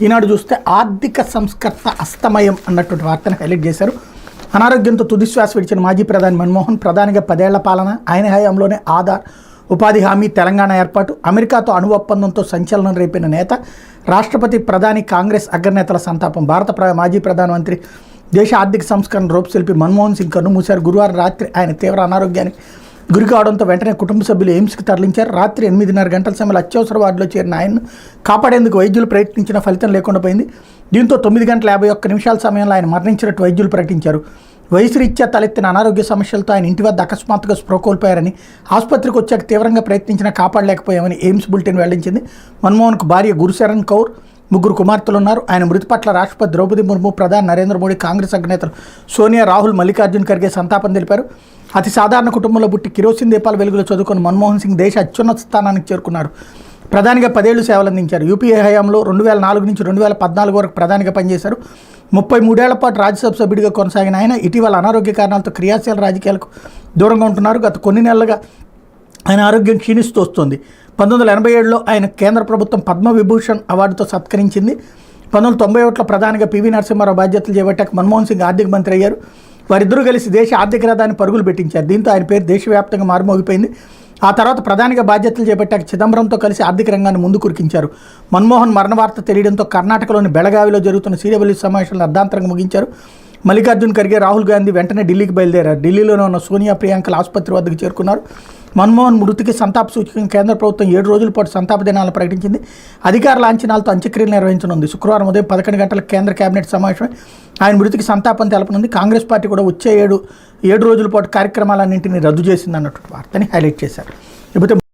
ఈనాడు చూస్తే ఆర్థిక సంస్కర్త అస్తమయం అన్నటువంటి వార్తను హైలైట్ చేశారు. అనారోగ్యంతో తుదిశ్వాస విడిచిన మాజీ ప్రధాని మన్మోహన్, ప్రధానిగా 10 ఏళ్ల పాలన, ఆయన హయాంలోనే ఆధార్, ఉపాధి హామీ, తెలంగాణ ఏర్పాటు, అమెరికాతో అణు ఒప్పందంతో సంచలనం రేపిన నేత, రాష్ట్రపతి, ప్రధాని, కాంగ్రెస్ అగ్రనేతల సంతాపం. భారత మాజీ ప్రధానమంత్రి, దేశ ఆర్థిక సంస్కరణ రూపుశిల్పి మన్మోహన్ సింగ్ కన్నుమూశారు. గురువారం రాత్రి ఆయన తీవ్ర అనారోగ్యానికి గురి కావడంతో వెంటనే కుటుంబ సభ్యులు ఎయిమ్స్కి తరలించారు. రాత్రి 8:30 గంటల సమయంలో అత్యవసర వార్డులో చేరిన ఆయన్ను కాపాడేందుకు వైద్యులు ప్రయత్నించిన ఫలితం లేకుండా పోయింది. దీంతో 9:51 సమయంలో ఆయన మరణించినట్టు వైద్యులు ప్రకటించారు. వయసు రీత్యా తలెత్తిన అనారోగ్య సమస్యలతో ఆయన ఇంటి వద్ద అకస్మాత్తుగా స్పృహ కోల్పోయారని, ఆసుపత్రికి వచ్చాక తీవ్రంగా ప్రయత్నించినా కాపాడలేకపోయామని ఎయిమ్స్ బులెటిన్ వెల్లడించింది. మన్మోహన్కు భార్య గురుశరణ్ కౌర్, 3 కుమార్తెలు ఉన్నారు. ఆయన మృతి పట్ల రాష్ట్రపతి ద్రౌపది ముర్ము, ప్రధాని నరేంద్ర మోడీ, కాంగ్రెస్ అగ్రనేతలు సోనియా, రాహుల్, మల్లికార్జున్ ఖర్గే సంతాపం తెలిపారు. అతి సాధారణ కుటుంబంలో పుట్టి కిరోసిన్ దీపాల వెలుగులో చదువుకున్న మన్మోహన్ సింగ్ దేశ అత్యున్నత స్థానానికి చేరుకున్నారు. ప్రధానిగా 10 ఏళ్లు సేవలందించారు. యూపీఏ హయాంలో 2004 నుంచి 2014 వరకు ప్రధానిగా పనిచేశారు. 33 ఏళ్ల పాటు రాజ్యసభ సభ్యుడిగా కొనసాగిన ఆయన ఇటీవల అనారోగ్య కారణాలతో క్రియాశీల రాజకీయాలకు దూరంగా ఉంటున్నారు. గత కొన్ని నెలలుగా ఆయన ఆరోగ్యం క్షీణిస్తూ వస్తుంది. 1987లో ఆయన కేంద్ర ప్రభుత్వం పద్మవిభూషణ్ అవార్డుతో సత్కరించింది. 1991లో ప్రధానిగా పివి నరసింహారావు బాధ్యతలు చేపట్టాక మన్మోహన్ సింగ్ ఆర్థిక మంత్రి అయ్యారు. వారిద్దరూ కలిసి దేశ ఆర్థిక రథాన్ని పరుగులు పెట్టించారు. దీంతో ఆయన పేరు దేశవ్యాప్తంగా మారుమోగిపోయింది. ఆ తర్వాత ప్రధానిగా బాధ్యతలు చేపట్టాక చిదంబరంతో కలిసి ఆర్థిక రంగాన్ని ముందు కురికించారు. మన్మోహన్ మరణ వార్త తెలియడంతో కర్ణాటకలోని బెళగావిలో జరుగుతున్న సీడబ్ల్యూ సమావేశాలను అర్ధాంతరంగా ముగించారు. మల్లికార్జున్ ఖర్గే, రాహుల్ గాంధీ వెంటనే ఢిల్లీకి బయలుదేరారు. ఢిల్లీలోనే ఉన్న సోనియా, ప్రియాంకల ఆసుపత్రి వద్దకు చేరుకున్నారు. మన్మోహన్ మృతికి సంతాప సూచకంగా కేంద్ర ప్రభుత్వం 7 రోజుల పాటు సంతాప దినాలను ప్రకటించింది. అధికార లాంఛనాలతో అంత్యక్రియలు నిర్వహించనుంది. శుక్రవారం ఉదయం 11 గంటలకు కేంద్ర కేబినెట్ సమావేశమై ఆయన మృతికి సంతాపం తెలపనుంది. కాంగ్రెస్ పార్టీ కూడా వచ్చే 7 రోజుల పాటు కార్యక్రమాలన్నింటినీ రద్దు చేసింది అన్నటువంటి వార్తని హైలైట్ చేశారు.